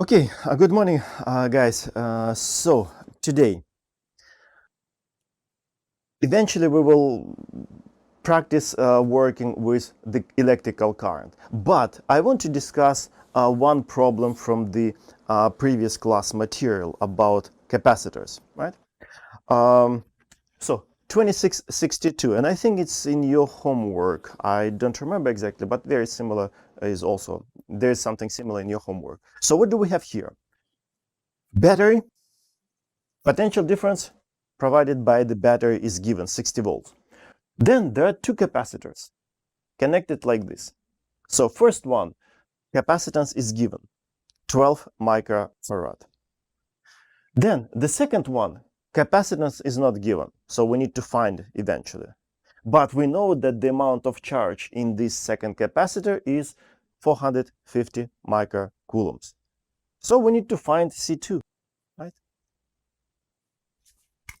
Okay, good morning, guys. So today, eventually we will practice working with the electrical current. But I want to discuss one problem from the previous class material about capacitors, right? Um, so 2662, and I think it's in your homework. I don't remember exactly, but very similar is also, there's something similar in your homework. So what do we have here? Battery. Potential difference provided by the battery is given 60 volts. Then there are two capacitors connected like this. So first one, capacitance is given 12 microfarad. Then the second one, capacitance is not given, so we need to find eventually. But we know that the amount of charge in this second capacitor is 450 microcoulombs. So we need to find C2, right?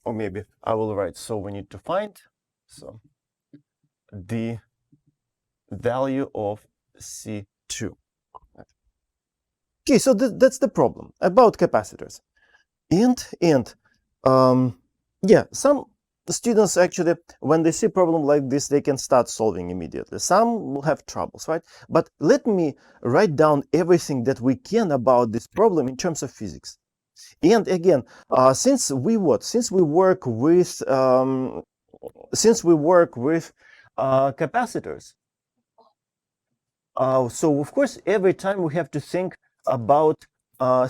Or maybe I will write, so we need to find the value of C2. Okay, so that's the problem about capacitors. And yeah, some students actually, when they see a problem like this, they can start solving immediately. Some will have troubles, right? But let me write down everything that we can about this problem in terms of physics. And again, since we work with capacitors, so of course, every time we have to think about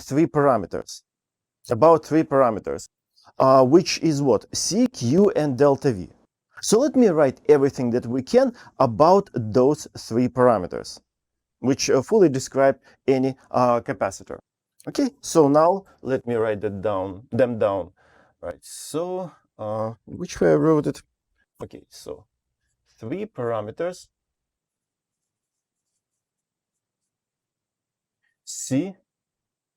three parameters, which is what? C, Q, and delta V. So let me write everything that we can about those three parameters, which fully describe any capacitor. Okay, so now let me write them down. Right, so which way I wrote it? Okay, so three parameters, C,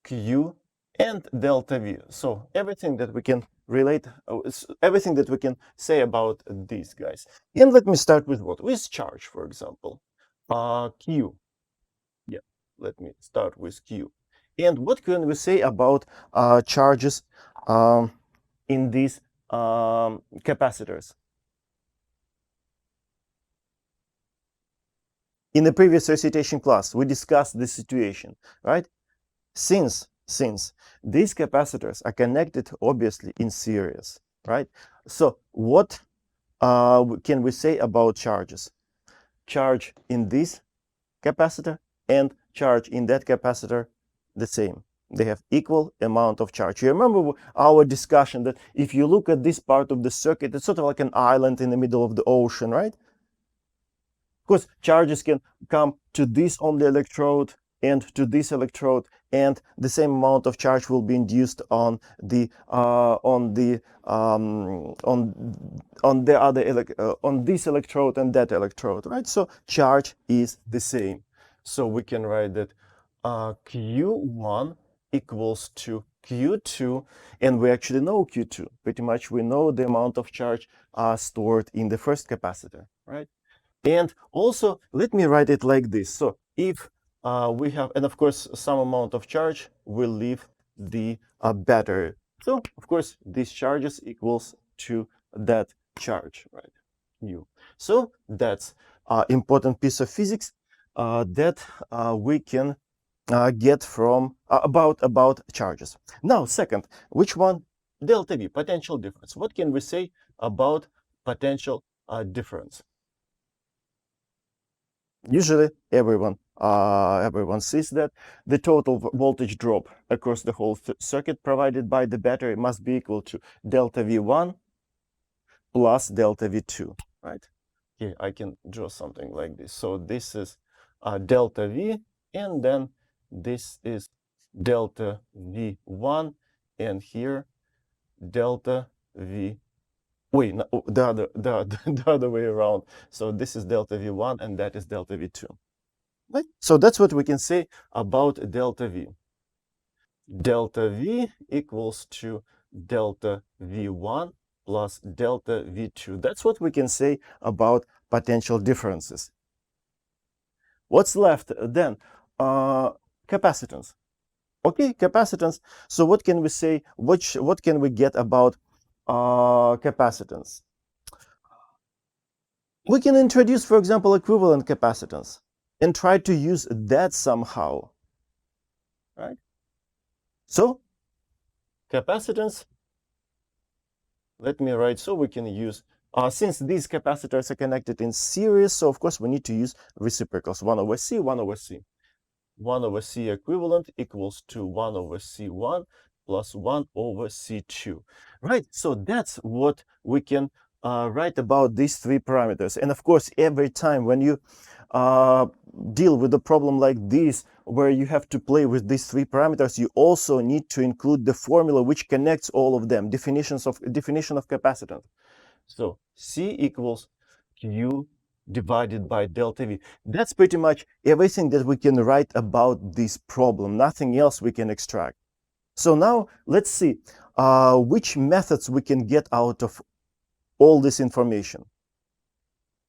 Q, and delta V. So everything that we can relate, everything that we can say about these guys. And let me start with what? With charge, for example. Q. Yeah, let me start with Q. And what can we say about charges in these capacitors? In the previous recitation class, we discussed this situation, right? Since these capacitors are connected obviously in series, right? So what can we say about charges? Charge in this capacitor and charge in that capacitor the same. They have equal amount of charge. You remember our discussion that if you look at this part of the circuit, it's sort of like an island in the middle of the ocean, right? Because charges can come to this on the electrode and to this electrode, and the same amount of charge will be induced on the on this electrode and that electrode, right? So charge is the same. So we can write that Q1 equals to Q2, and we actually know Q2. Pretty much we know the amount of charge stored in the first capacitor, right? And also, let me write it like this. So if we have, and of course, some amount of charge will leave the battery. So of course, these charges equals to that charge, right? U. So that's important piece of physics that we can get from about charges. Now, second, which one? Delta V, potential difference. What can we say about potential difference? Usually everyone sees that the total voltage drop across the whole circuit provided by the battery must be equal to delta V1 plus delta V2, right? Here I can draw something like this. So this is delta V, and then this is delta V1, and here delta V. Wait, no, the other way around. So this is delta V1 and that is delta V2. Right? So that's what we can say about delta V. Delta V equals to delta V1 plus delta V2. That's what we can say about potential differences. What's left then? Capacitance. Okay, capacitance. So what can we say? What can we get about capacitance? We can introduce, for example, equivalent capacitance and try to use that somehow, right? So capacitance, let me write, so we can use, since these capacitors are connected in series, so of course we need to use reciprocals, 1 over C, 1 over C. 1 over C equivalent equals to 1 over C1 plus 1 over C2, right? So that's what we can write about these three parameters. And of course, every time when you deal with a problem like this, where you have to play with these three parameters, you also need to include the formula which connects all of them, definition of capacitance. So C equals Q divided by delta V. That's pretty much everything that we can write about this problem. Nothing else we can extract. So now let's see which methods we can get out of all this information.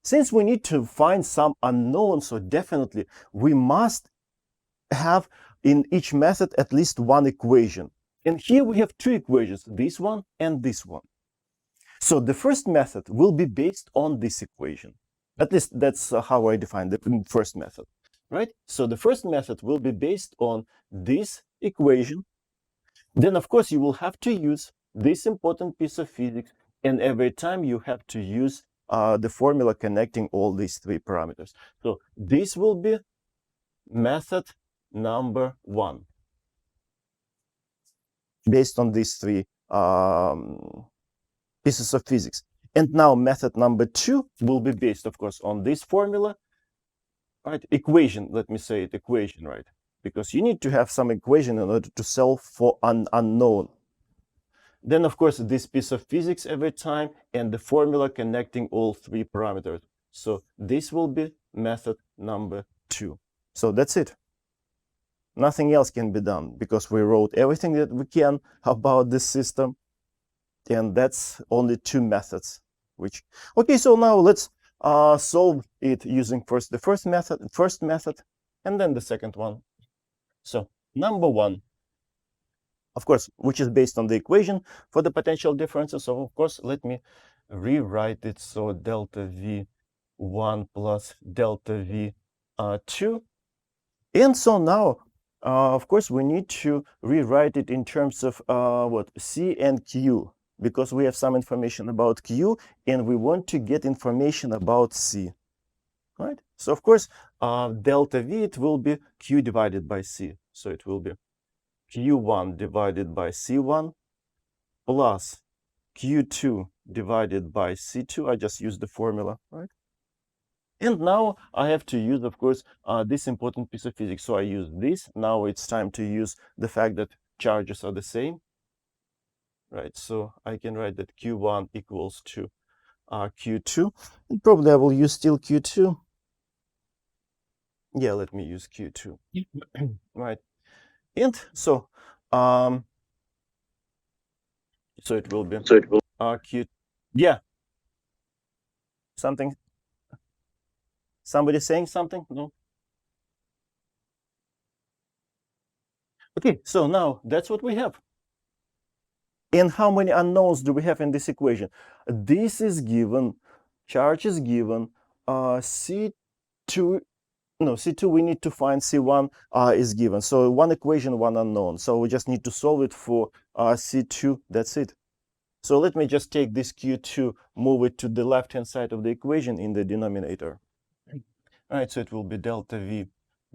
Since we need to find some unknowns, so definitely we must have in each method at least one equation. And here we have two equations, this one and this one. So the first method will be based on this equation. At least that's how I define the first method, right? So the first method will be based on this equation. Then, of course, you will have to use this important piece of physics, and every time you have to use the formula connecting all these three parameters. So this will be method number 1, based on these three pieces of physics. And now method number 2 will be based, of course, on this formula, right? Equation, let me say it, equation, right? Because you need to have some equation in order to solve for an unknown. Then, of course, this piece of physics every time and the formula connecting all three parameters. So this will be method number 2. So that's it. Nothing else can be done because we wrote everything that we can about this system. And that's only 2 methods. Okay, so now let's solve it using first the first method, and then the second one. So number 1, of course, which is based on the equation for the potential differences. So of course, let me rewrite it. So delta V1 plus delta V2. And so now, of course, we need to rewrite it in terms of what C and Q, because we have some information about Q and we want to get information about C, right? So of course, delta V, it will be Q divided by C. So it will be Q1 divided by C1 plus Q2 divided by C2. I just used the formula, right? And now I have to use, of course, this important piece of physics. So I use this. Now it's time to use the fact that charges are the same, right? So I can write that Q1 equals to Q2. And probably I will use still Q2. Yeah, let me use Q2. Right. And so, so it will be Q. Yeah. Something. Somebody saying something? No. Okay. So now that's what we have. And how many unknowns do we have in this equation? This is given, charge is given, C2, no, C2 we need to find, C1 is given. So one equation, one unknown. So we just need to solve it for C2, that's it. So let me just take this Q2, move it to the left-hand side of the equation in the denominator. All right, so it will be delta V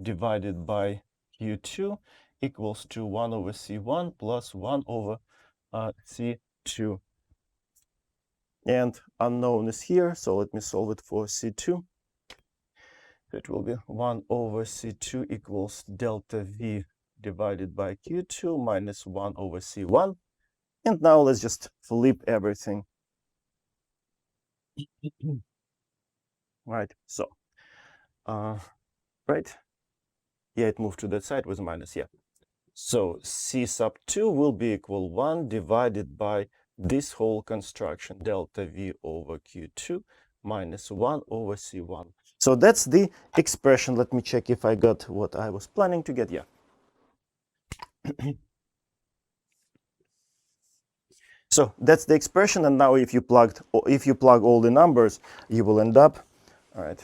divided by Q2 equals to 1 over C1 plus 1 over C2. And unknown is here, so let me solve it for C2. It will be 1 over C2 equals delta V divided by Q2 minus 1 over C1. And now let's just flip everything. Right, so, right? Yeah, it moved to that side with minus, yeah. So C sub 2 will be equal 1 divided by this whole construction, delta V over Q2 minus 1 over C1. So that's the expression. Let me check if I got what I was planning to get. Yeah. So that's the expression, and now if you plug all the numbers, you will end up. All right.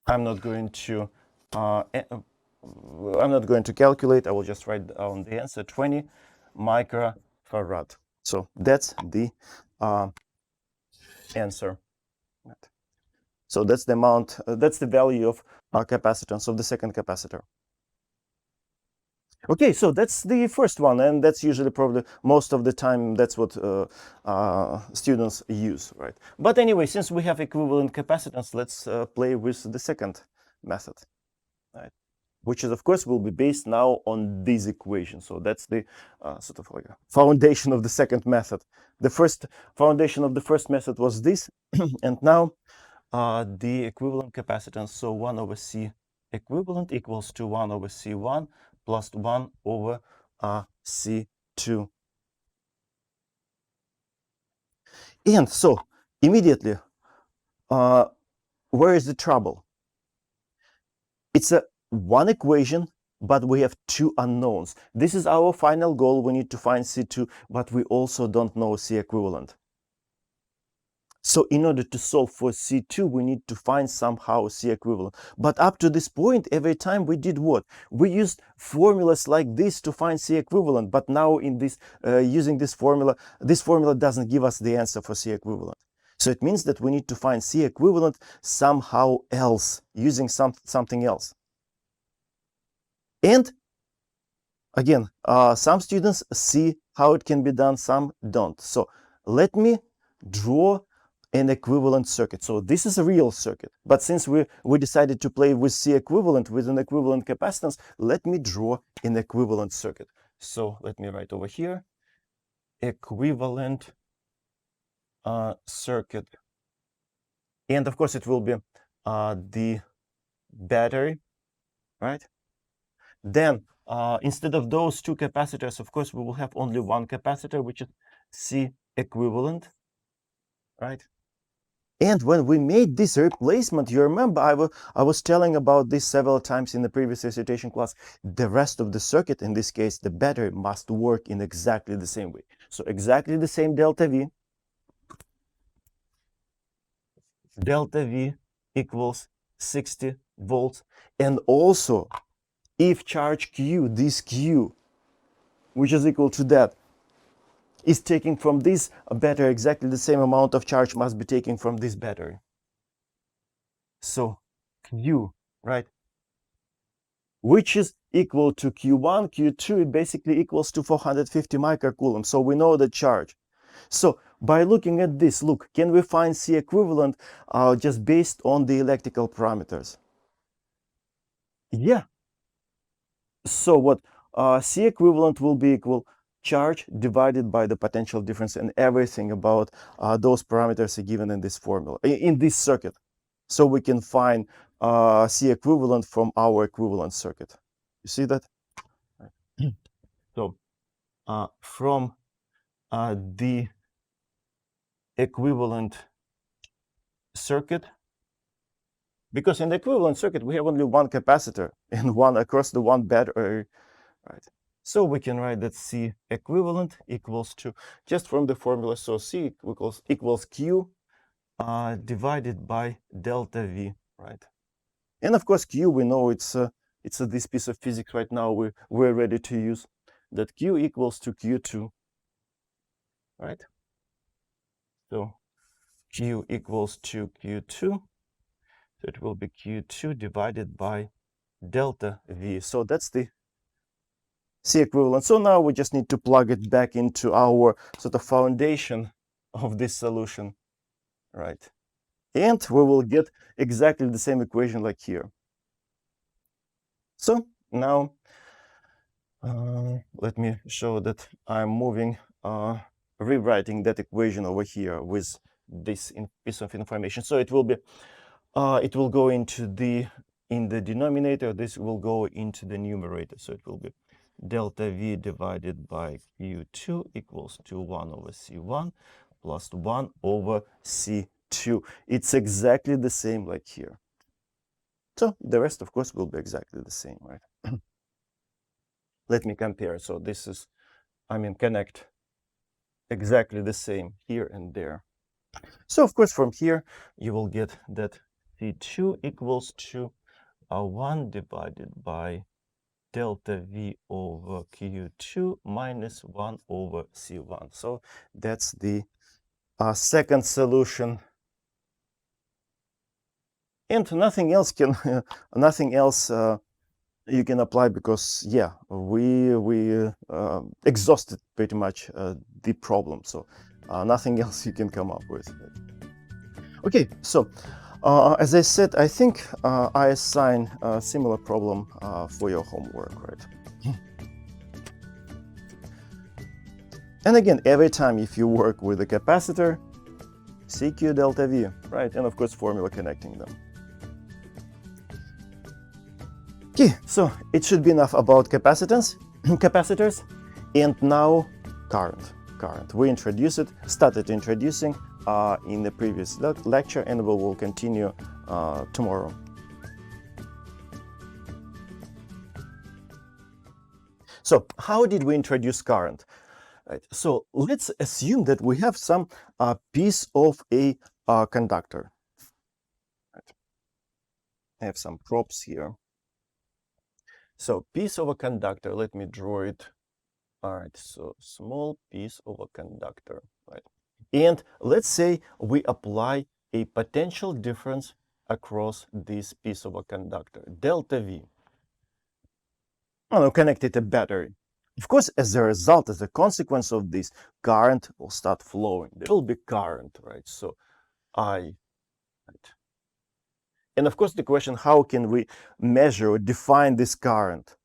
I'm not going to calculate. I will just write down the answer: 20 microfarad. So that's the answer. So that's the amount. That's the value of capacitance of the second capacitor. Okay, so that's the first one, and that's usually probably most of the time that's what students use, right? But anyway, since we have equivalent capacitance, let's play with the second method, right? Which is, of course, will be based now on this equation. So that's the sort of like a foundation of the second method. The first foundation of the first method was this, and now the equivalent capacitance. So 1 over C equivalent equals to 1 over C1 plus 1 over C2. And so immediately, where is the trouble? It's a one equation, but we have two unknowns. This is our final goal. We need to find C2, but we also don't know C equivalent. So in order to solve for C2, we need to find somehow C equivalent. But up to this point, every time we did what? We used formulas like this to find C equivalent. But now in this, using this formula doesn't give us the answer for C equivalent. So it means that we need to find C equivalent somehow else, using something else. And again, some students see how it can be done, some don't. So let me draw an equivalent circuit. So this is a real circuit, but since we decided to play with C equivalent, with an equivalent capacitance, let me draw an equivalent circuit. So let me write over here, equivalent circuit. And of course it will be the battery, right? Then instead of those two capacitors, of course, we will have only one capacitor, which is C equivalent, right? And when we made this replacement, you remember I was telling about this several times in the previous recitation class. The rest of the circuit, in this case, the battery, must work in exactly the same way. So exactly the same delta V. Delta V equals 60 volts. And also, if charge Q, this Q, which is equal to that, is taking from this battery, exactly the same amount of charge must be taken from this battery. So Q, right, which is equal to Q1, Q2, it basically equals to 450 microcoulomb. So we know the charge. So by looking at this, look, can we find C equivalent just based on the electrical parameters? Yeah. So what C equivalent will be equal charge divided by the potential difference, and everything about those parameters are given in this formula, in this circuit. So we can find C equivalent from our equivalent circuit. You see that? So from the equivalent circuit, because in the equivalent circuit we have only one capacitor and one across the one battery, right? So we can write that C equivalent equals to, just from the formula, so C equals Q divided by delta V, right? And of course Q, we know it's this piece of physics right now we're ready to use, that Q equals to Q2, right? So Q equals to Q2, so it will be Q2 divided by delta V. So that's the C equivalent. So now we just need to plug it back into our sort of foundation of this solution, right? And we will get exactly the same equation like here. So now let me show that I'm moving, rewriting that equation over here with this piece of information. So it will be, it will go into in the denominator, this will go into the numerator. So it will be delta V divided by Q2 equals to 1 over C1 plus 1 over C2. It's exactly the same like here. So the rest, of course, will be exactly the same, right? Let me compare. So this is, connect exactly the same here and there. So of course from here you will get that C2 equals to 1 divided by delta V over Q2 minus 1 over C1. So that's the second solution. And nothing else can, nothing else you can apply, because yeah, we exhausted pretty much the problem. So nothing else you can come up with. Okay, so as I said, I think I assign a similar problem for your homework, right? And again, every time if you work with a capacitor, CQ delta V, right? And of course, formula connecting them. Okay, so it should be enough about capacitance, capacitors, and now current. We started introducing in the previous lecture, and we will continue tomorrow. So how did we introduce current? Right. So let's assume that we have some piece of a conductor. Right. I have some props here. So piece of a conductor, let me draw it. All right, so small piece of a conductor, right? And let's say we apply a potential difference across this piece of a conductor, delta V. Connected a battery. Of course, as a result, as a consequence of this, current will start flowing. There will be current, right? So I, right? And of course, the question, how can we measure or define this current?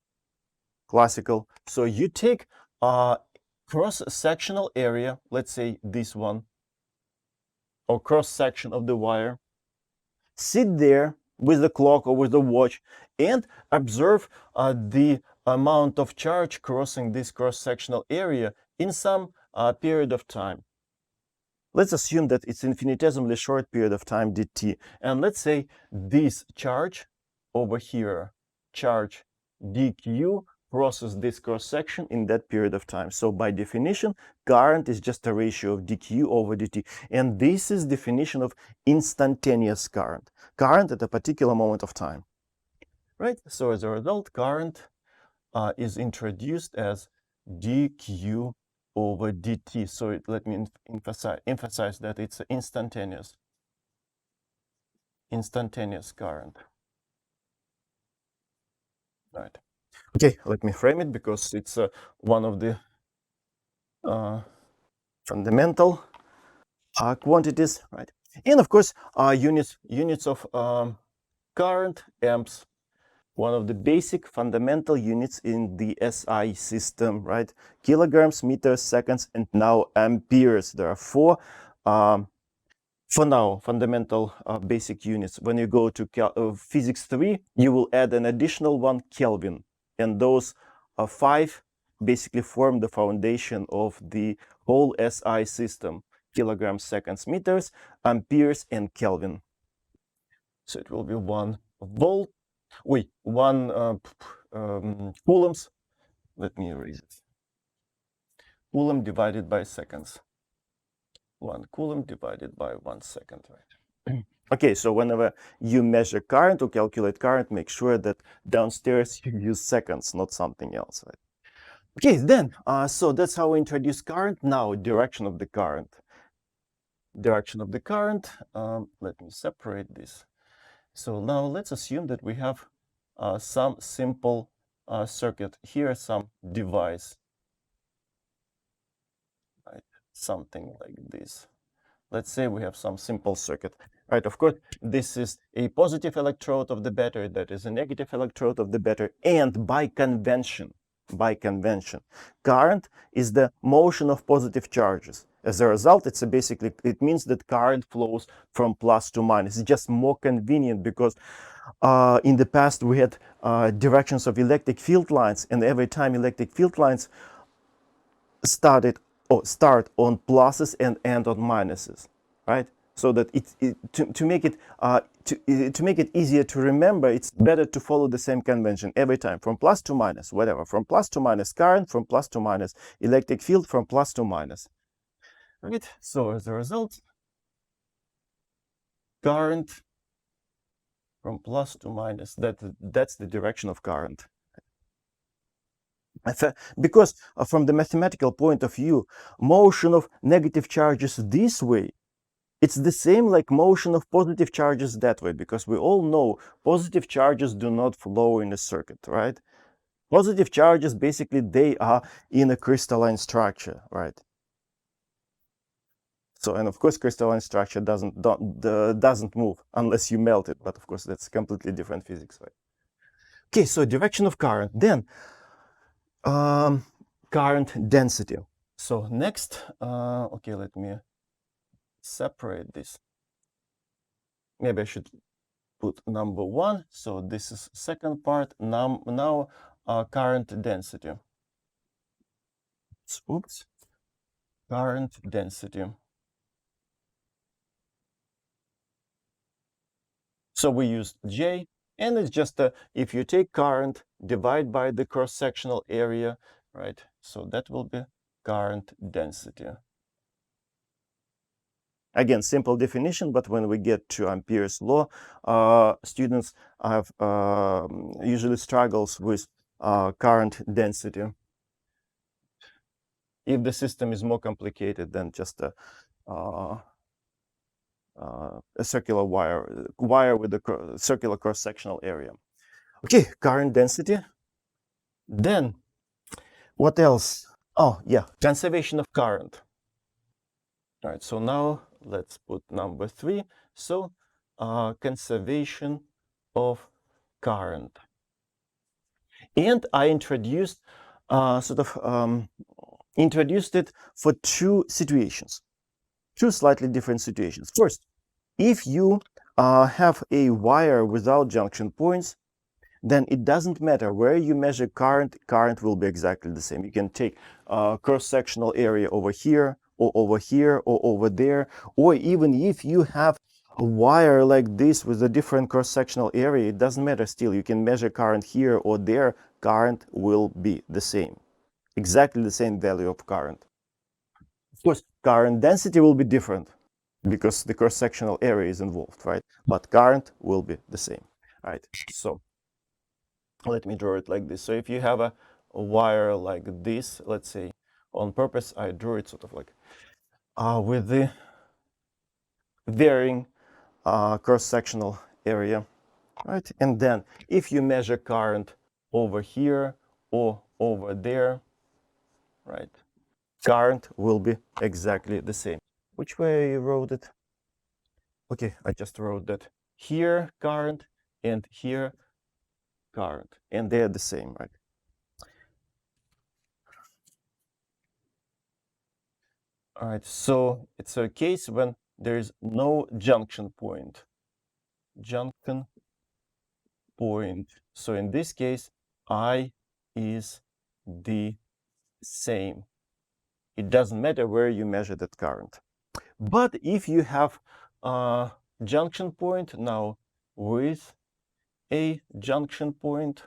Classical. So you take a cross-sectional area, let's say this one, or cross-section of the wire, sit there with the clock or with the watch and observe the amount of charge crossing this cross-sectional area in some period of time. Let's assume that it's infinitesimally short period of time dt. And let's say this charge over here, charge dq, crosses this cross-section in that period of time. So by definition, current is just a ratio of dq over dt. And this is definition of instantaneous current. Current at a particular moment of time. Right? So as a result, current is introduced as dq over dt. So let me emphasize that it's instantaneous current. Right. Okay, let me frame it because it's one of the fundamental quantities, right? And of course, units of current, amps, one of the basic fundamental units in the SI system, right? Kilograms, meters, seconds, and now amperes. There are four, for now, fundamental basic units. When you go to physics 3, you will add an additional one, Kelvin. And those five basically form the foundation of the whole SI system: kilograms, seconds, meters, amperes, and Kelvin. So it will be 1 volt. Wait, 1 coulombs. Let me erase it. Coulomb divided by seconds. 1 coulomb divided by 1 second, right? Okay, so whenever you measure current or calculate current, make sure that downstairs you use seconds, not something else, right? Okay, then, so that's how we introduce current. Now, direction of the current. Direction of the current, let me separate this. So now let's assume that we have some simple circuit. Here, some device, right? Something like this. Let's say we have some simple circuit, right? Of course, this is a positive electrode of the battery, that is a negative electrode of the battery, and by convention, current is the motion of positive charges. As a result, it means that current flows from plus to minus. It's just more convenient because in the past we had directions of electric field lines, and every time electric field lines start on pluses and end on minuses, right? So that to make it to make it easier to remember, it's better to follow the same convention every time, from plus to minus, whatever, from plus to minus current, from plus to minus electric field, from plus to minus. Right. So as a result, current from plus to minus, that's the direction of current. Because from the mathematical point of view, motion of negative charges this way, it's the same like motion of positive charges that way, because we all know positive charges do not flow in a circuit, right? Positive charges, basically, they are in a crystalline structure, right? So, and of course, crystalline structure doesn't move unless you melt it, but of course, that's completely different physics, right? Okay, so direction of current. Then current density. So next, okay, let me separate this. Maybe I should put number 1. So this is second part. Now current density. Oops. Current density. So we use J, and it's just if you take current, divide by the cross-sectional area, right? So that will be current density. Again, simple definition, but when we get to Ampere's law, students have usually struggles with current density. If the system is more complicated than just a circular wire with a circular cross-sectional area. Okay, current density. Then, what else? Oh, yeah, conservation of current. All right, so now let's put number 3. So, conservation of current. And I introduced introduced it for 2 situations, 2 slightly different situations. First, if you have a wire without junction points, then it doesn't matter where you measure current, current will be exactly the same. You can take cross-sectional area over here, or over here, or over there, or even if you have a wire like this with a different cross-sectional area, it doesn't matter still. You can measure current here or there, current will be the same. Exactly the same value of current. Of course, current density will be different because the cross-sectional area is involved, right? But current will be the same, right? So let me draw it like this. So if you have a wire like this, let's say, on purpose, I drew it sort of like with the varying cross-sectional area, right? And then if you measure current over here or over there, right, current will be exactly the same. Which way I wrote it? Okay, I just wrote that here current and here current, and they're the same, right? All right, so it's a case when there is no junction point. Junction point. So in this case, I is the same. It doesn't matter where you measure that current. But if you have a junction point now with a junction point.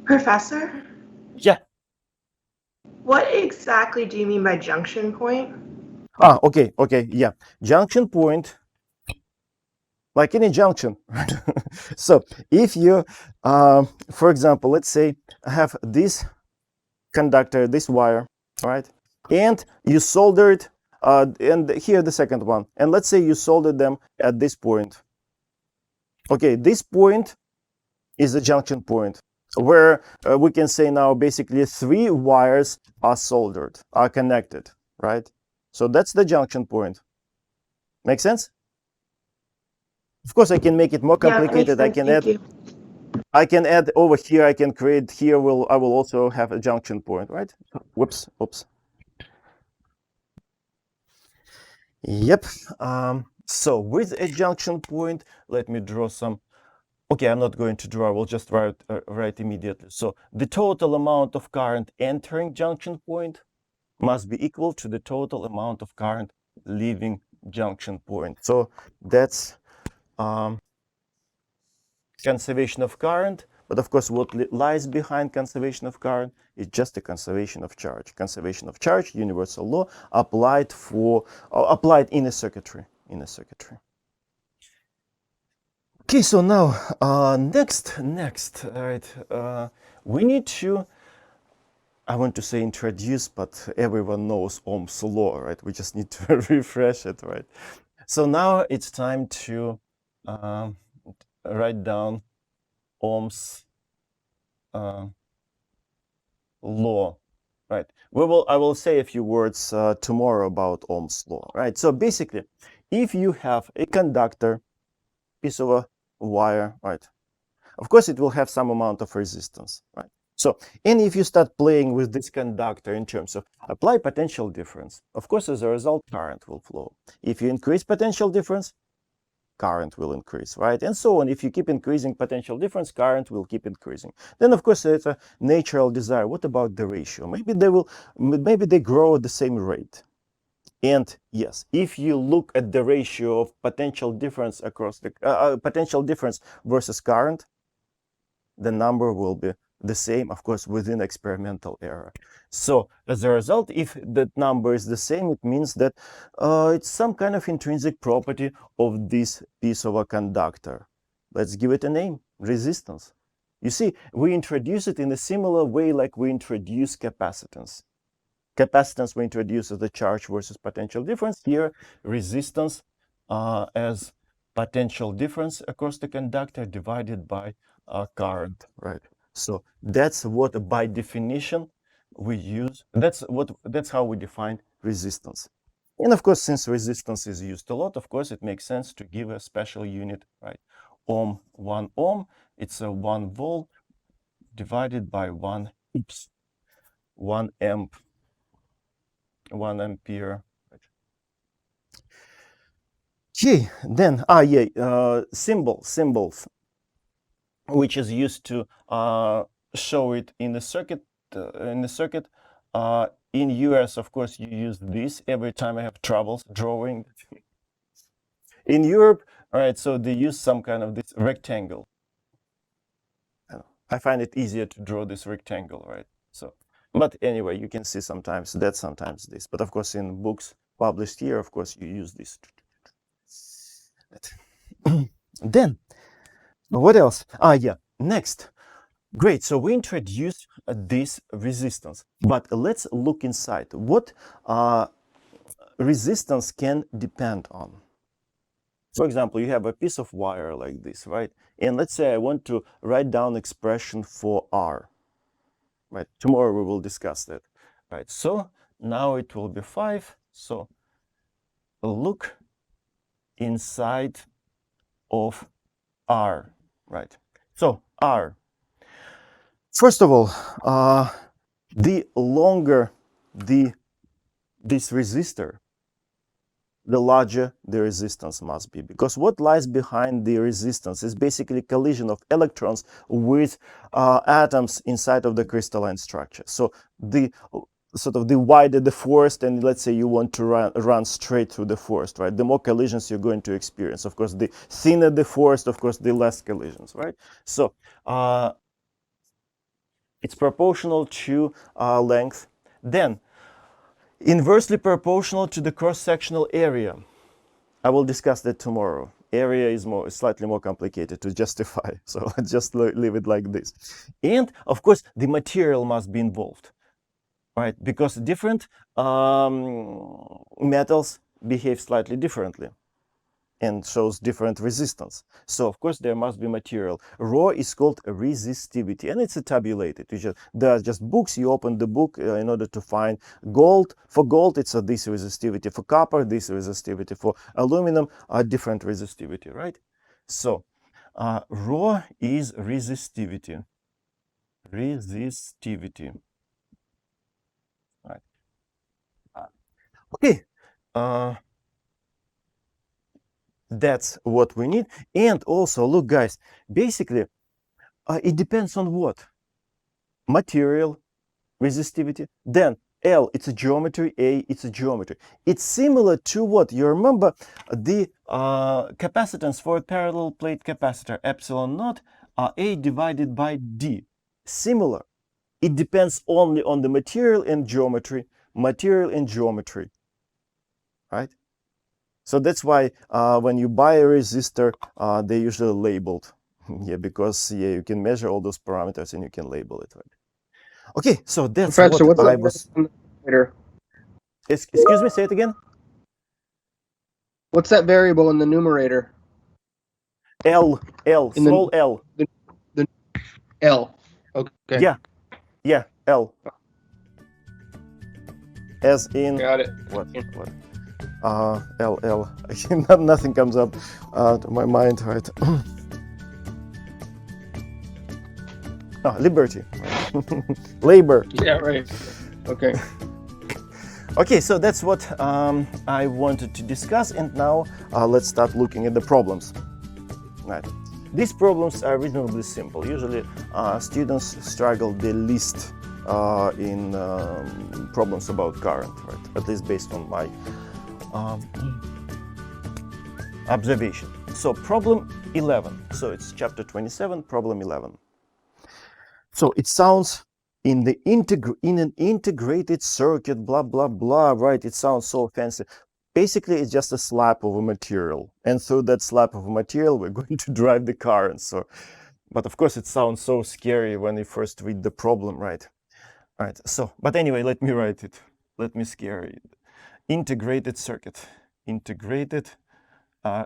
Professor, Yeah. what exactly do you mean by junction point? Okay, yeah. Junction point, like any junction. So if you, for example, let's say I have this conductor, this wire, right? And you solder it, and here the second one. And let's say you solder them at this point. Okay, this point is a junction point where we can say now basically 3 wires are soldered, are connected, right? So that's the junction point. Make sense? Of course, I can make it more Yeah, that makes complicated. sense. Thank you. I can add over here. I can create here. I will also have a junction point, right? Whoops. Oops. Yep. So with a junction point, let me draw some. Okay, I'm not going to draw. I will just write immediately. So the total amount of current entering junction point must be equal to the total amount of current leaving junction point. So that's conservation of current. But of course, what lies behind conservation of current is just a conservation of charge. Conservation of charge, universal law, applied in a circuitry. Okay, so now next, all right, we need to. I want to say introduce, but everyone knows Ohm's law, right? We just need to refresh it, right? So now it's time to write down Ohm's law, right? I will say a few words tomorrow about Ohm's law, right? So basically, if you have a conductor, piece of a wire, right? Of course, it will have some amount of resistance, right? So, and if you start playing with this conductor in terms of apply potential difference, of course, as a result, current will flow. If you increase potential difference, current will increase, right? And so on. If you keep increasing potential difference, current will keep increasing. Then, of course, it's a natural desire. What about the ratio? Maybe they grow at the same rate. And yes, if you look at the ratio of potential difference across the potential difference versus current, the number will be the same, of course, within experimental error. So as a result, if that number is the same, it means that it's some kind of intrinsic property of this piece of a conductor. Let's give it a name, resistance. You see, we introduce it in a similar way like we introduce capacitance. Capacitance we introduce as the charge versus potential difference. Here, resistance as potential difference across the conductor divided by current, right? So that's what, by definition, we use. That's how we define resistance. And of course, since resistance is used a lot, of course, it makes sense to give a special unit, right? 1 ohm, it's a 1 volt divided by 1 amp, 1 ampere. Okay, then symbols, which is used to show it in the circuit. In US, of course, you use this every time I have troubles drawing. In Europe, all right, so they use some kind of this rectangle. I find it easier to draw this rectangle, right? So, but anyway, you can see sometimes that, sometimes this. But of course, in books published here, of course, you use this. Then, what else? Next. Great, so we introduced this resistance, but let's look inside. What resistance can depend on? For example, you have a piece of wire like this, right? And let's say I want to write down expression for R, right? Tomorrow we will discuss that, right? So now it will be 5. So look inside of R, right? So R. First of all, the longer this resistor, the larger the resistance must be, because what lies behind the resistance is basically collision of electrons with atoms inside of the crystalline structure. So the wider the forest, and let's say you want to run straight through the forest, right? The more collisions you're going to experience. Of course, the thinner the forest, of course, the less collisions, right? So it's proportional to length. Then inversely proportional to the cross-sectional area. I will discuss that tomorrow. Area is slightly more complicated to justify, so let's just leave it like this. And of course, the material must be involved, right? Because different metals behave slightly differently and shows different resistance. So of course there must be material. Rho is called resistivity, and it's a tabulated. There are just books. You open the book in order to find gold. For gold, it's this resistivity. For copper, this resistivity. For aluminum, a different resistivity, right? So Rho is resistivity. Resistivity. Right. Okay. That's what we need. And also, look, guys, basically, it depends on what? Material, resistivity, then L, it's a geometry. A, it's a geometry. It's similar to what? You remember the capacitance for a parallel plate capacitor, epsilon naught, A divided by D. Similar. It depends only on the material and geometry. Material and geometry. Right? So that's why when you buy a resistor, they're usually labeled. Yeah, because yeah, you can measure all those parameters and you can label it. Right? Okay, so that's Professor, what what's I that was. variable on the numerator? Excuse me, say it again. What's that variable in the numerator? L, In the small L. the L. Okay. Yeah, L. As in Got it. what? L. Nothing comes up to my mind, right? Liberty. Labor. Yeah, right. Okay. Okay, so that's what I wanted to discuss, and now let's start looking at the problems. Right. These problems are reasonably simple. Usually, students struggle the least in problems about current, right? At least based on my observation. So, problem 11. So it's chapter 27, problem 11. So it sounds in an integrated circuit, blah blah blah, right? It sounds so fancy. Basically, it's just a slab of a material, and through that slab of a material, we're going to drive the current. So, but of course, it sounds so scary when you first read the problem, right? Right. So, but anyway, let me write it. Let me scare you. Integrated circuit. Integrated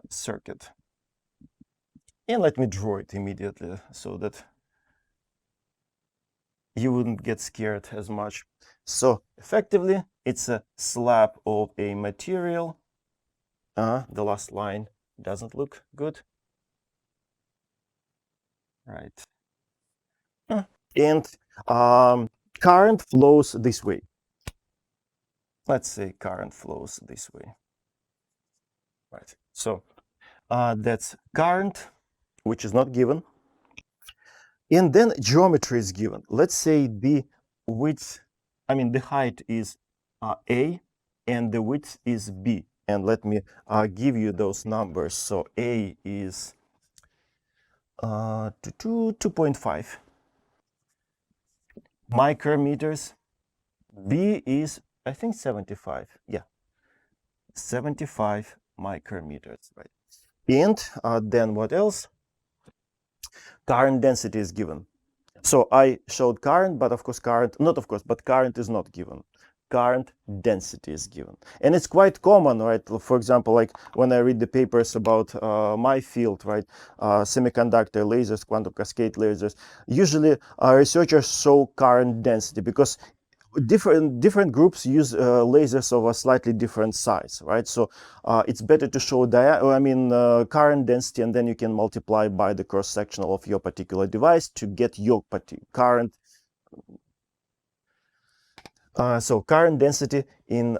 circuit. And let me draw it immediately so that you wouldn't get scared as much. So effectively, it's a slab of a material. The last line doesn't look good. Right. And current flows this way. Let's say current flows this way. Right. So that's current, which is not given. And then geometry is given. Let's say the width, the height is A and the width is B. And let me give you those numbers. So A is 2.5 micrometers. B is, I think, 75. Yeah, 75 micrometers, right? And then what else? Current density is given. So I showed current, but of course current is not given. Current density is given. And it's quite common, right? For example, like when I read the papers about my field, right? Semiconductor lasers, quantum cascade lasers, usually researchers show current density because different groups use lasers of a slightly different size, right? So it's better to show current density, and then you can multiply by the cross sectional of your particular device to get your current. So current density in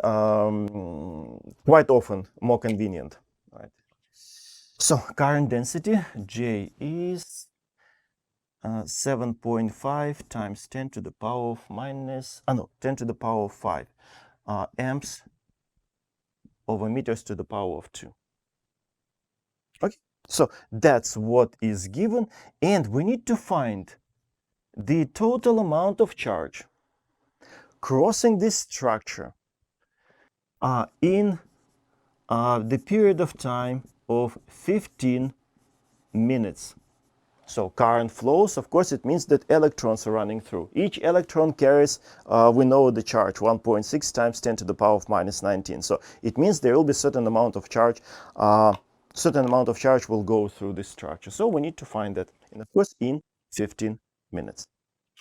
quite often more convenient, right? So current density J is 7.5 times 10 to the power of 10 to the power of 5 amps over meters to the power of 2. Okay, so that's what is given, and we need to find the total amount of charge crossing this structure in the period of time of 15 minutes. So current flows, of course, it means that electrons are running through. Each electron carries, we know the charge, 1.6 times 10 to the power of minus 19. So it means there will be certain amount of charge, will go through this structure. So we need to find that, and of course, in 15 minutes,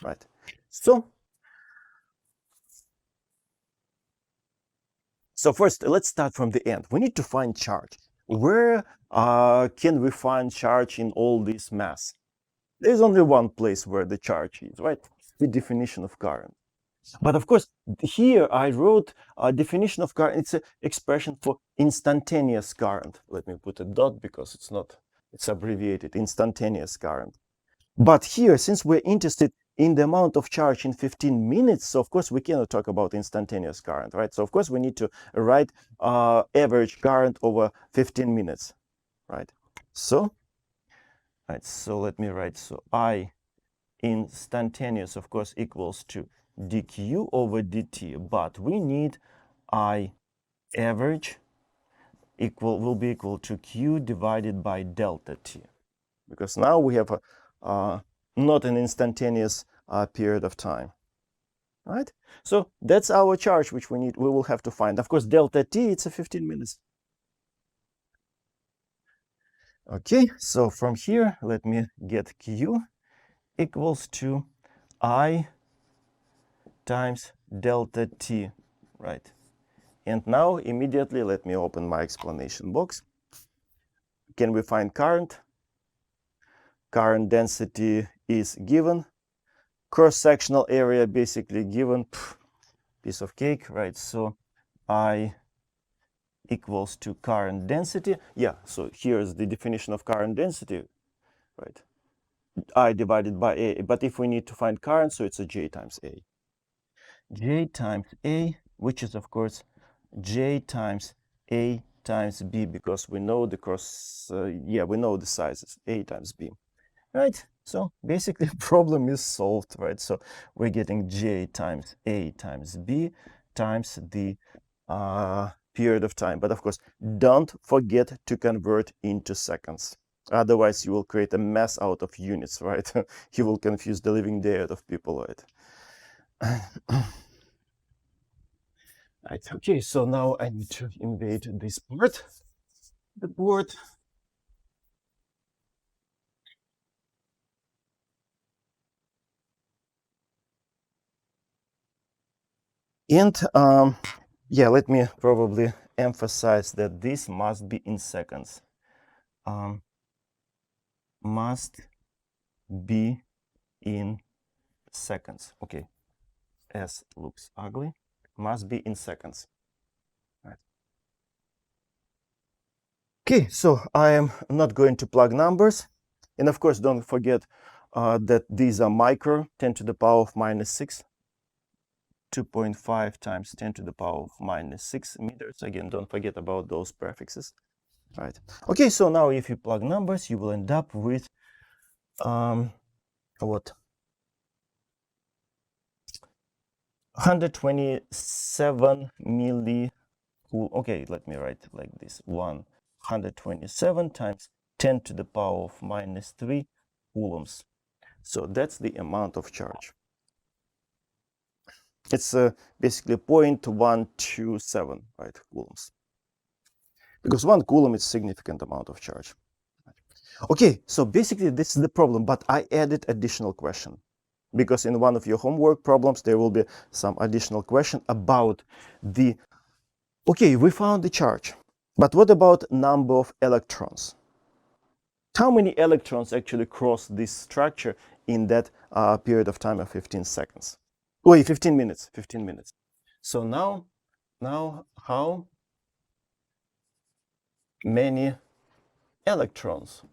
right? So first, let's start from the end. We need to find charge. Where can we find charge in all this mass? There's only one place where the charge is, right? The definition of current. But of course, here I wrote a definition of current. It's an expression for instantaneous current. Let me put a dot because it's abbreviated, instantaneous current. But here, since we're interested in the amount of charge in 15 minutes, so of course we cannot talk about instantaneous current, right? So of course we need to write average current over 15 minutes, right? So, right, so let me write, so I instantaneous, of course, equals to dq over dt, but we need I average will be equal to q divided by delta t, because now we have a not an instantaneous period of time, right? So that's our charge which we will have to find. Of course, delta t, it's a 15 minutes. Okay, so from here, let me get q equals to I times delta t, right? And now immediately let me open my explanation box. Can we find current? Current density is given. Cross-sectional area basically given. Piece of cake, right? So I equals to current density. Yeah, so here's the definition of current density, right? I divided by A. But if we need to find current, so it's a J times A. J times A, which is of course J times A times B, because we know the we know the sizes, A times B, right? So basically problem is solved, right? So we're getting J times A times B times the period of time. But of course, don't forget to convert into seconds. Otherwise, you will create a mess out of units, right? You will confuse the living dead of people, right? Right, okay, so now I need to invade this part, the board. And yeah, let me probably emphasize that this must be in seconds. Must be in seconds. Okay, S looks ugly. Must be in seconds. Right. Okay, so I am not going to plug numbers. And of course, don't forget that these are micro, 10 to the power of minus 6. 2.5 times 10 to the power of minus 6 meters. Again, don't forget about those prefixes. Right. Okay, so now if you plug numbers, you will end up with what? 127 millicoulomb. Okay, let me write like this. 127 times 10 to the power of minus 3 coulombs. So that's the amount of charge. It's basically 0.127, right, coulombs. Because 1 coulomb is a significant amount of charge. Okay, so basically this is the problem, but I added additional question. Because in one of your homework problems, there will be some additional question about the, okay, we found the charge, but what about number of electrons? How many electrons actually cross this structure in that period of time of 15 seconds? Wait, 15 minutes, 15 minutes. So now how many electrons?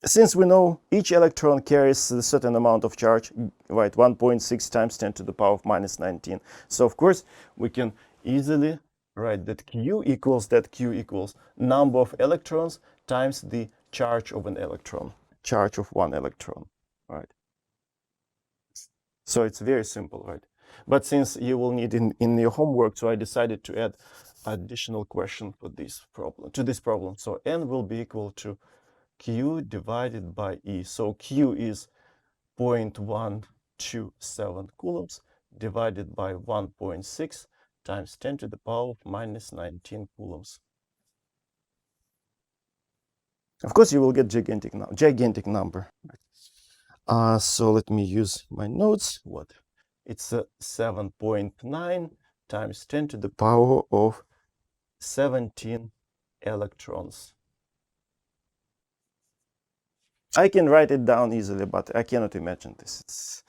Since we know each electron carries a certain amount of charge, right, 1.6 times 10 to the power of minus 19. So of course, we can easily write that Q equals number of electrons times the charge of an electron, charge of one electron, right? So it's very simple, right? But since you will need in your homework, so I decided to add additional question for this problem, to this problem. So N will be equal to Q divided by E. So Q is 0.127 coulombs divided by 1.6 times 10 to the power of minus 19 coulombs. Of course, you will get gigantic number. So let me use my notes. What? It's 7.9 times 10 to the power of 17 electrons. I can write it down easily, but I cannot imagine this.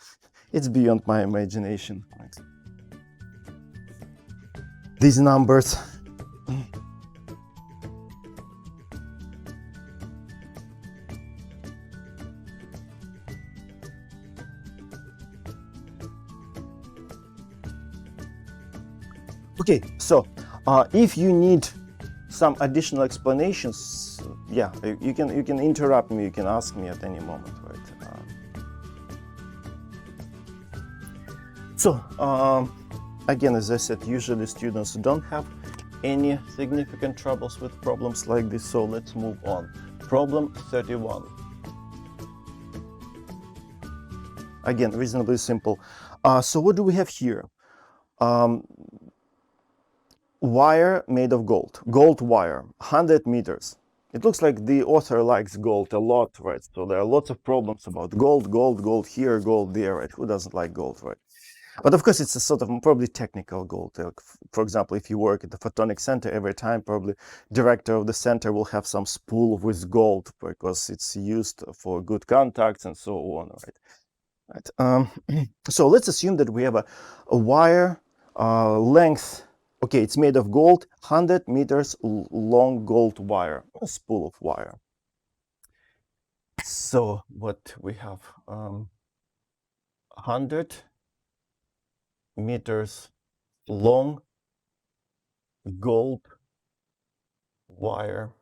It's beyond my imagination. These numbers. Okay, so if you need some additional explanations, yeah, you can interrupt me, you can ask me at any moment, right? So again, as I said, usually students don't have any significant troubles with problems like this, so let's move on. Problem 31. Again, reasonably simple. So what do we have here? Wire made of gold wire, 100 meters. It looks like the author likes gold a lot, right? So there are lots of problems about gold here, gold there, right? Who doesn't like gold, right? But of course, it's a sort of probably technical gold. Like, for example, if you work at the photonic center, every time probably director of the center will have some spool with gold because it's used for good contacts and so on, right? So let's assume that we have a wire length. Okay, it's made of gold, 100 meters long gold wire, a spool of wire. So what we have, 100 meters long gold wire.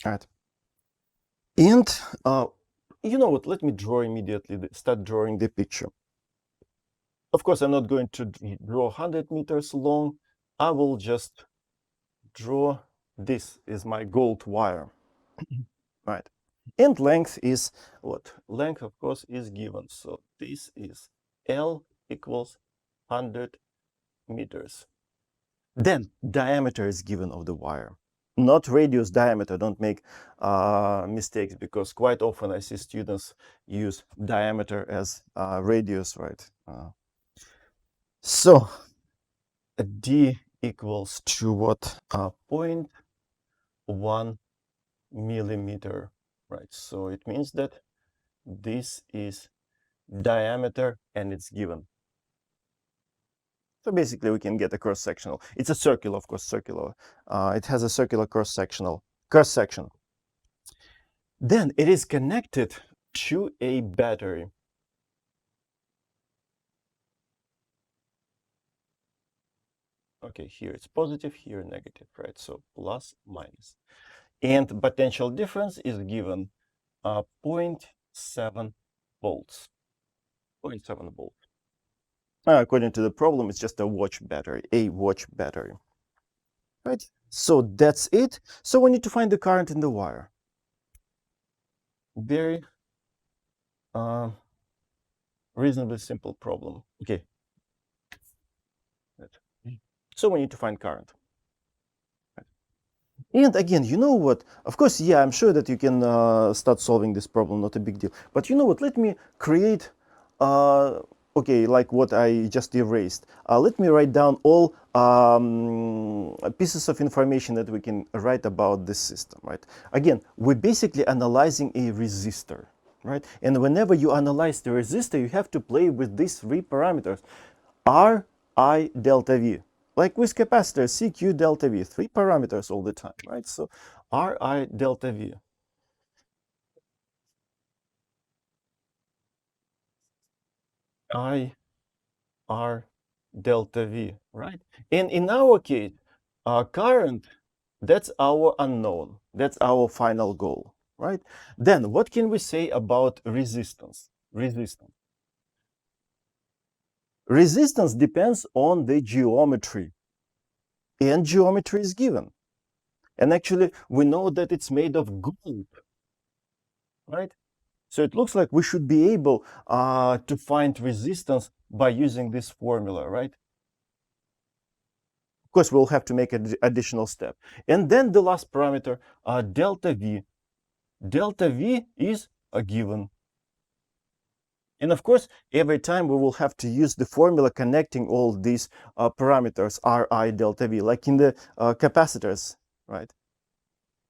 All right. And you know what, let me draw immediately, start drawing the picture. Of course, I'm not going to draw 100 meters long. I will just draw, this is my gold wire, right? And length is what? Length, of course, is given. So this is L equals 100 meters. Then diameter is given of the wire, not radius, diameter. Don't make mistakes, because quite often I see students use diameter as radius, right? So D equals to what? 0.1 millimeter, right? So it means that this is diameter and it's given. So basically we can get a cross-sectional. It's a circle, of course, circular. It has a circular cross-section. Then it is connected to a battery. Okay, here it's positive, here negative, right? So plus, minus. And potential difference is given 0.7 volts. 0.7 volts. According to the problem, it's just a watch battery, right? So that's it. So we need to find the current in the wire. Very reasonably simple problem. Okay. So we need to find current. And again, you know what? Of course, yeah, I'm sure that you can start solving this problem, not a big deal. But you know what? Let me create, okay, like what I just erased. Let me write down all pieces of information that we can write about this system, right? Again, we're basically analyzing a resistor, right? And whenever you analyze the resistor, you have to play with these three parameters: R, I, delta V. Like with capacitor, CQ, delta V, three parameters all the time, right? So R, I, delta V. I, R, delta V, right? And in our case, current, that's our unknown. That's our final goal, right? Then what can we say about resistance? Resistance depends on the geometry, and geometry is given. And actually, we know that it's made of gold, right? So it looks like we should be able to find resistance by using this formula, right? Of course, we'll have to make an additional step. And then the last parameter, delta V. Delta V is a given. And of course, every time we will have to use the formula connecting all these parameters, Ri, delta V, like in the capacitors, right?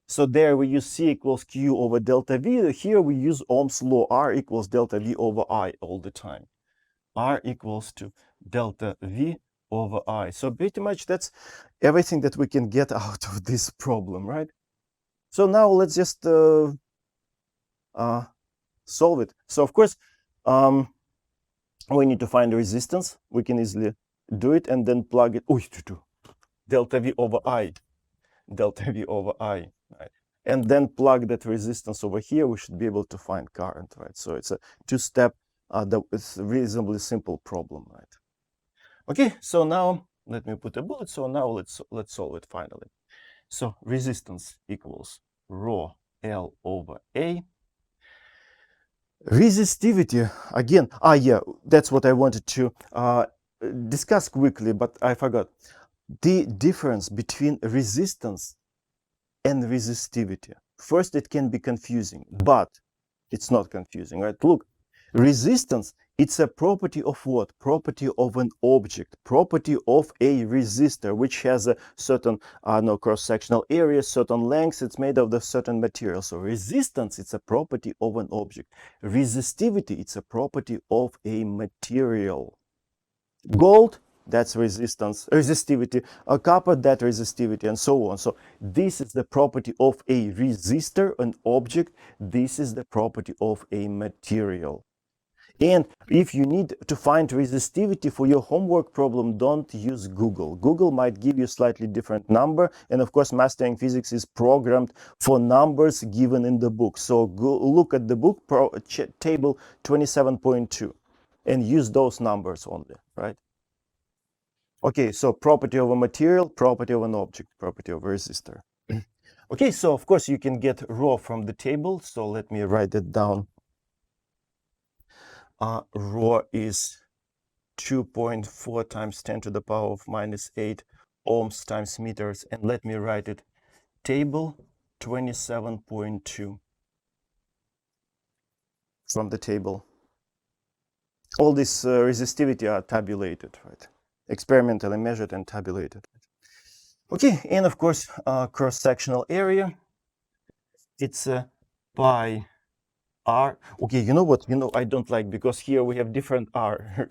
So there we use C equals Q over delta V. Here we use Ohm's law, R equals delta V over I all the time. R equals to delta V over I. So pretty much that's everything that we can get out of this problem, right? So now let's just solve it. So of course, we need to find the resistance. We can easily do it and then plug it. Delta V over I. Delta V over I. Right? And then plug that resistance over here. We should be able to find current. Right? So it's a two-step. It's a reasonably simple problem. Right? Okay. So now let me put a bullet. So now let's solve it finally. So resistance equals rho L over A. Resistivity, again, yeah, that's what I wanted to discuss quickly, but I forgot. The difference between resistance and resistivity. First, it can be confusing, but it's not confusing, right? Look, resistance, it's a property of what? Property of an object, property of a resistor, which has a certain cross-sectional area, certain length, it's made of the certain material. So resistance, it's a property of an object. Resistivity, it's a property of a material. Gold, that's resistivity, copper, that resistivity, and so on. So this is the property of a resistor, an object. This is the property of a material. And if you need to find resistivity for your homework problem, don't use Google. Google might give you a slightly different number. And of course, Mastering Physics is programmed for numbers given in the book. So go look at the book table 27.2 and use those numbers only, right? Okay, so property of a material, property of an object, property of a resistor. Okay, so of course you can get rho from the table. So let me write it down. Rho is 2.4 times 10 to the power of minus 8 ohms times meters. And let me write it, table 27.2 from the table. All this resistivity are tabulated, right? Experimentally measured and tabulated. Okay, and of course, cross-sectional area, it's pi r. Okay, you know what? I don't like, because here we have different r,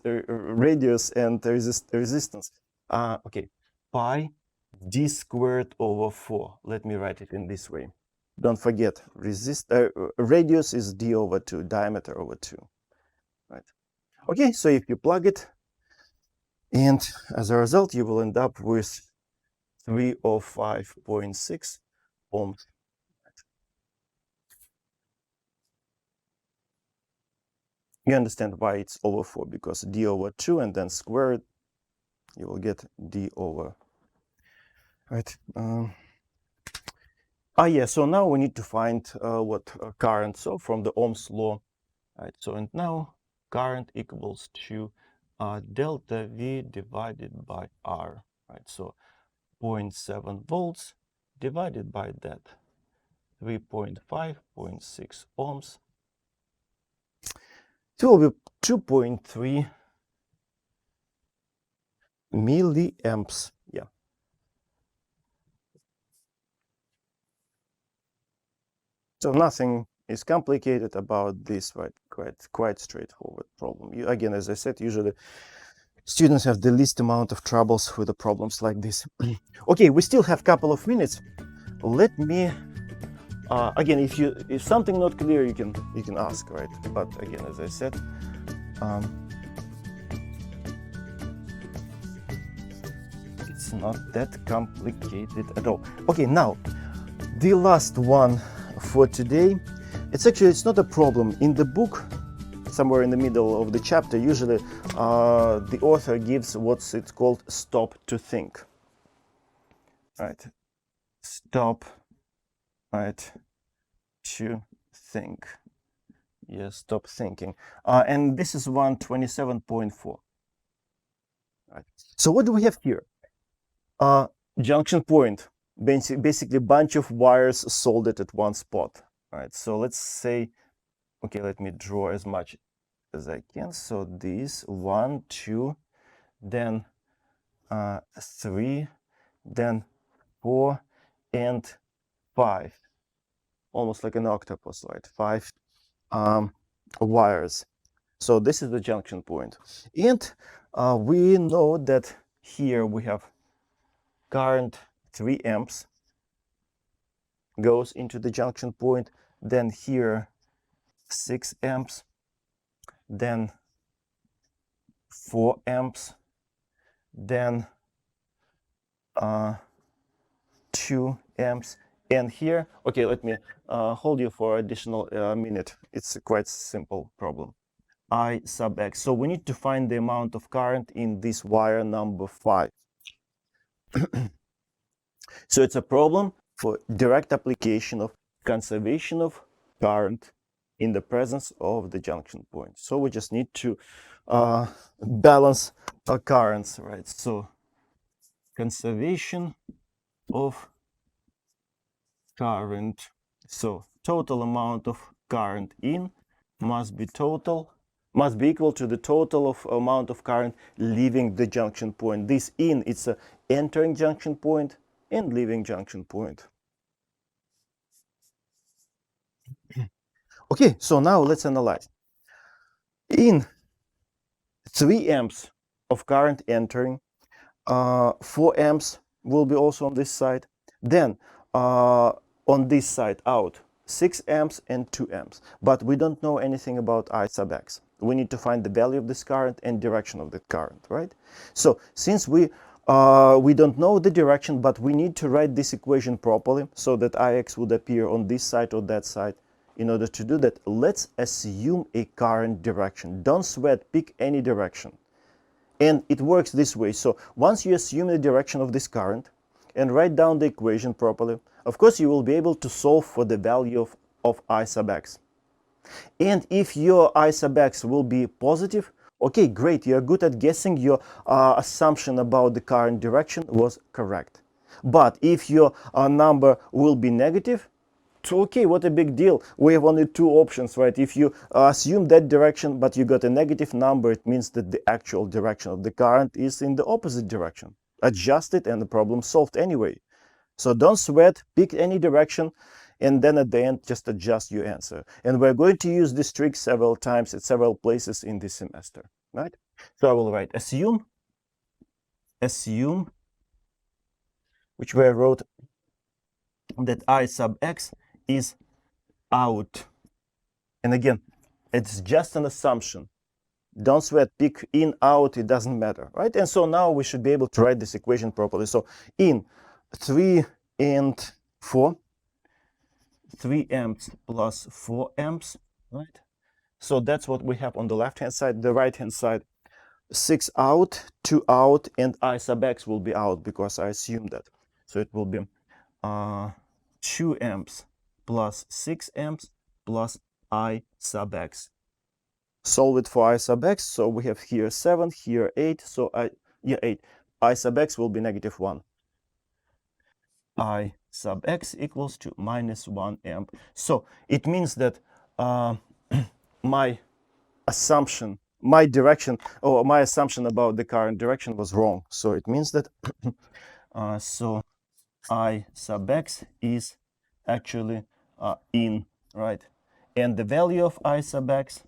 radius and resistance. Okay, pi d squared over 4. Let me write it in this way. Don't forget, radius is d over 2, diameter over 2. Right? Okay, so if you plug it, and as a result, you will end up with 305.6 ohms. You understand why it's over 4, because d over 2 and then squared, you will get d over. Right. Yeah, so now we need to find what current. So from the Ohm's law, right? So and now current equals to delta V divided by R, right? So 0.7 volts divided by that 3.5.6 ohms. It will be 2.3 milliamps. Yeah. So nothing is complicated about this, right? Quite straightforward problem. Again, as I said, usually students have the least amount of troubles with the problems like this. Okay, we still have a couple of minutes. Let me again, if something not clear, you can ask, right? But again, as I said, it's not that complicated at all. Okay, now the last one for today. It's not a problem in the book. Somewhere in the middle of the chapter, usually the author gives what's it's called stop to think. Right, stop, right, to think. Yes, stop thinking. And this is 127.4. Right. So what do we have here? Junction point, basically a bunch of wires soldered at one spot. Right. So let's say, okay, let me draw as much as I can. So this 1, 2, then 3, then 4, and 5. Almost like an octopus, right? 5 wires. So this is the junction point. And we know that here we have current 3 amps goes into the junction point. Then here 6 amps. Then 4 amps, then 2 amps, and here, okay, let me hold you for additional minute. It's a quite simple problem. I sub x. So we need to find the amount of current in this wire number 5. So it's a problem for direct application of conservation of current in the presence of the junction point. So we just need to balance currents, right? So conservation of current. So total amount of current in must be equal to the total of amount of current leaving the junction point. This in, it's a entering junction point and leaving junction point. Okay, so now let's analyze. In 3 amps of current entering, 4 amps will be also on this side. Then on this side out, 6 amps and 2 amps. But we don't know anything about I sub x. We need to find the value of this current and direction of the current, right? So since we don't know the direction, but we need to write this equation properly so that Ix would appear on this side or that side. In order to do that, let's assume a current direction. Don't sweat, pick any direction. And it works this way. So once you assume the direction of this current and write down the equation properly, of course you will be able to solve for the value of I sub x. And if your I sub x will be positive, okay, great, you're good at guessing, your assumption about the current direction was correct. But if your number will be negative, so okay, what a big deal. We have only 2 options, right? If you assume that direction, but you got a negative number, it means that the actual direction of the current is in the opposite direction. Adjust it and the problem solved anyway. So don't sweat, pick any direction, and then at the end, just adjust your answer. And we're going to use this trick several times at several places in this semester, right? So I will write assume, which we wrote that I sub x is out. And again, it's just an assumption. Don't sweat, pick in, out, it doesn't matter, right? And so now we should be able to write this equation properly. So in 3 and 4, 3 amps plus 4 amps, right? So that's what we have on the left-hand side. The right-hand side, 6 out, 2 out, and I sub x will be out because I assume that. So it will be 2 amps plus 6 amps plus I sub x. Solve it for I sub x. So we have here 7, here 8. So 8. I sub x will be negative 1. I sub x equals to minus 1 amp. So it means that my assumption, my direction, or my assumption about the current direction was wrong. So it means that so I sub x is actually in, right? And the value of I sub x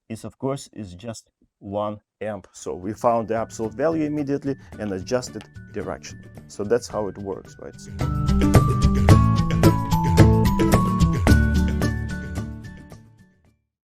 is, of course, is just 1 amp. So we found the absolute value immediately and adjusted direction. So that's how it works, right?